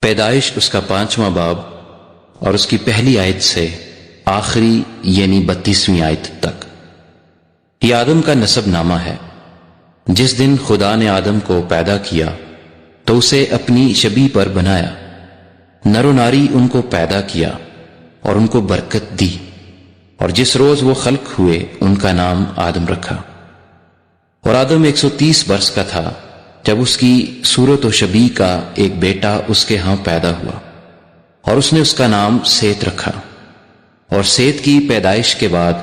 پیدائش اس کا 5واں باب اور اس کی پہلی آیت سے آخری یعنی 32ویں آیت تک۔ یہ آدم کا نسب نامہ ہے۔ جس دن خدا نے آدم کو پیدا کیا تو اسے اپنی شبیہ پر بنایا، نر و ناری ان کو پیدا کیا اور ان کو برکت دی، اور جس روز وہ خلق ہوئے ان کا نام آدم رکھا۔ اور آدم 130 برس کا تھا جب اس کی صورت و شبیہ کا ایک بیٹا اس کے ہاں پیدا ہوا، اور اس نے اس کا نام سیت رکھا۔ اور سیت کی پیدائش کے بعد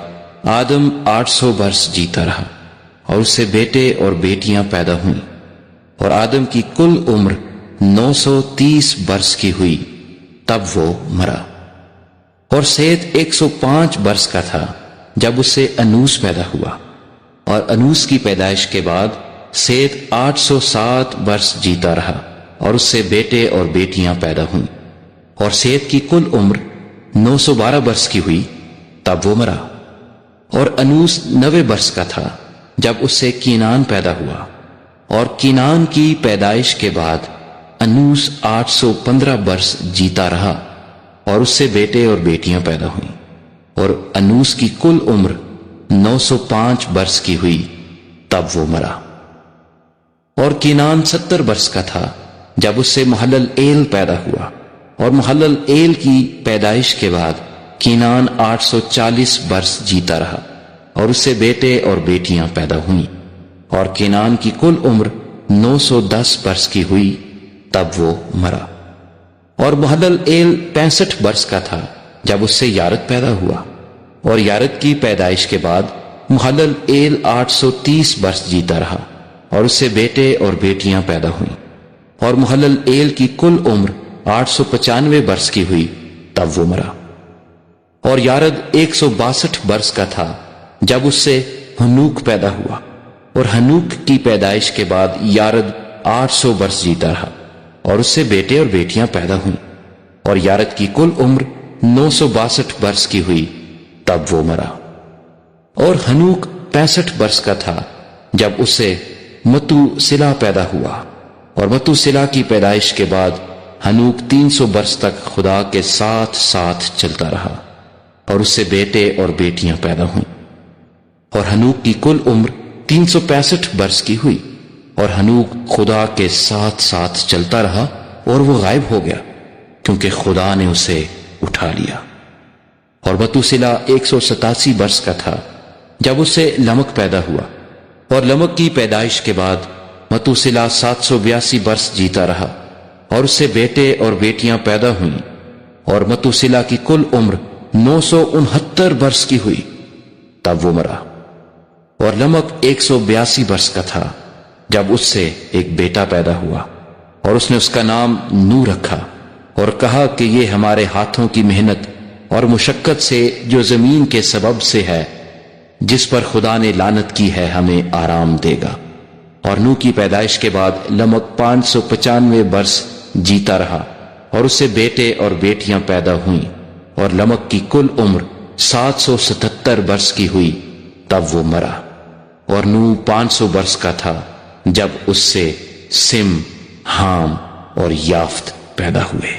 آدم 800 برس جیتا رہا، اور اس سے بیٹے اور بیٹیاں پیدا ہوئیں، اور آدم کی کل عمر 930 برس کی ہوئی، تب وہ مرا۔ اور سیت 105 برس کا تھا جب اس سے انوس پیدا ہوا، اور انوس کی پیدائش کے بعد سیت 807 برس جیتا رہا، اور اس سے بیٹے اور بیٹیاں پیدا ہوئیں، اور سیت کی کل عمر 912 برس کی ہوئی، تب وہ مرا۔ اور انوس 90 برس کا تھا جب اس سے کینان پیدا ہوا، اور کینان کی پیدائش کے بعد انوس 815 برس جیتا رہا، اور اس سے بیٹے اور بیٹیاں پیدا ہوئیں، اور انوس کی کل عمر 905 برس کی ہوئی، تب وہ مرا۔ اور کینان 70 برس کا تھا جب اس سے محلل ایل پیدا ہوا، اور محلل ایل کی پیدائش کے بعد کینان 840 برس جیتا رہا، اور اس سے بیٹے اور بیٹیاں پیدا ہوئیں، اور کینان کی کل عمر 910 برس کی ہوئی، تب وہ مرا۔ اور محلل ایل 65 برس کا تھا جب اس سے یارد پیدا ہوا، اور یارد کی پیدائش کے بعد محلل ایل 830 برس جیتا رہا، اور اس سے بیٹے اور بیٹیاں پیدا ہوئیں، اور محلل ایل کی کل عمر 895 برس کی ہوئی، تب وہ مرا۔ اور یارد 162 برس کا تھا جب اس سے ہنوک پیدا ہوا، اور ہنوک کی پیدائش کے بعد یارد 800 برس جیتا رہا، اور اس سے بیٹے اور بیٹیاں پیدا ہوئیں، اور یارد کی کل عمر 962 برس کی ہوئی، تب وہ مرا۔ اور ہنوک 65 برس کا تھا جب اس سے متو سلا پیدا ہوا، اور متو سلا کی پیدائش کے بعد ہنوک 300 برس تک خدا کے ساتھ ساتھ چلتا رہا، اور اس سے بیٹے اور بیٹیاں پیدا ہوئیں، اور ہنوک کی کل عمر 365 برس کی ہوئی، اور ہنوک خدا کے ساتھ ساتھ چلتا رہا، اور وہ غائب ہو گیا کیونکہ خدا نے اسے اٹھا لیا۔ اور متوسلا 187 برس کا تھا جب اس سے لمک پیدا ہوا، اور لمک کی پیدائش کے بعد متوسلا 782 برس جیتا رہا، اور اس سے بیٹے اور بیٹیاں پیدا ہوئیں، اور متوسلا کی کل عمر 969 برس کی ہوئی، تب وہ مرا۔ اور لمک 182 برس کا تھا جب اس سے ایک بیٹا پیدا ہوا، اور اس نے اس کا نام نو رکھا، اور کہا کہ یہ ہمارے ہاتھوں کی محنت اور مشقت سے جو زمین کے سبب سے ہے، جس پر خدا نے لعنت کی ہے، ہمیں آرام دے گا۔ اور نو کی پیدائش کے بعد لمک 595 برس جیتا رہا، اور اس سے بیٹے اور بیٹیاں پیدا ہوئیں، اور لمک کی کل عمر 777 برس کی ہوئی، تب وہ مرا۔ اور نو 500 برس کا تھا جب اس سے سم، حام اور یافت پیدا ہوئے۔